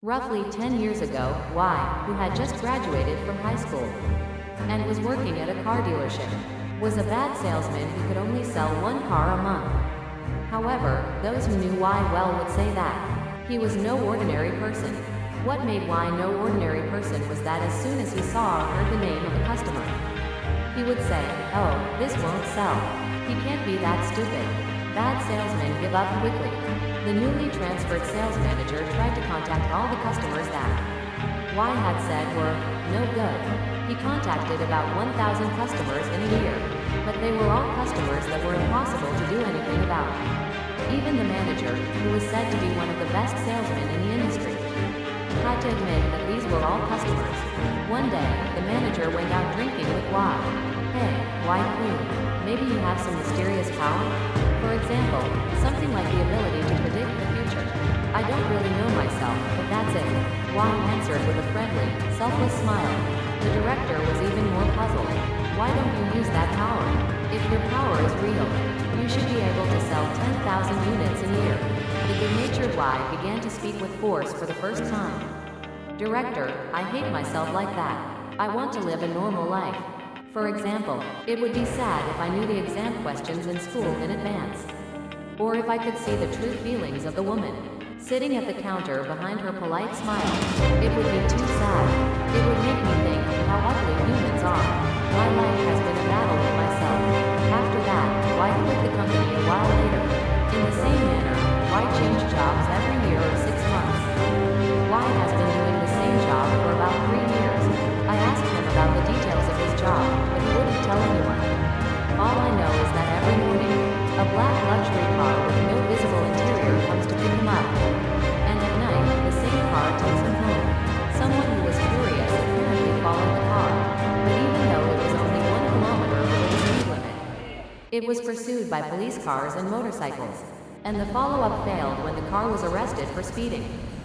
Roughly 10 years ago, Y, who had just graduated from high school and was working at a car dealership, was a bad salesman who could only sell one car a month. However, those who knew Y well would say that he was no ordinary person. What made Y no ordinary person was that as soon as he saw or heard the name of a customer, he would say, "Oh, this won't sell. He can't be that stupid." Bad salesmen give up quickly. The newly transferred sales manager tried to contact all the customers that Y had said were no good. He contacted about 1,000 customers in a year, but they were all customers that were impossible to do anything about. Even the manager, who was said to be one of the best salesmen in the industry, had to admit that these were all customers. One day, the manager went out drinking with Y. "Hey, Y-kun, maybe you have some mysterious power? For example, something like the ability to predict the future." "I don't really know myself, but that's it," Y answered with a friendly, selfless smile. The director was even more puzzled. "Why don't you use that power? If your power is real, you should be able to sell 10,000 units a year." The good-natured Y began to speak with force for the first time. "Director, I hate myself like that. I want to live a normal life. For example, it would be sad if I knew the exam questions in school in advance. Or if I could see the true feelings of the woman sitting at the counter behind her polite smile. It would be too sad. It would make me think how ugly humans are. My life has been a battle with myself." After that, Y quit the company a while later. In the same manner, Y changed jobs every year or 6 months. Y has been doing the same job for about 3 years. I asked him about the details of his job, but he wouldn't tell anyone. "All I know is that every morning, a black luxury car with no visible interior comes to pick him up. And at night, the same car takes him home." Someone who was curious apparently followed the car, but even though it was only 1 kilometer below the speed limit, it was pursued by police cars and motorcycles. And the follow-up failed when the car was arrested for speeding.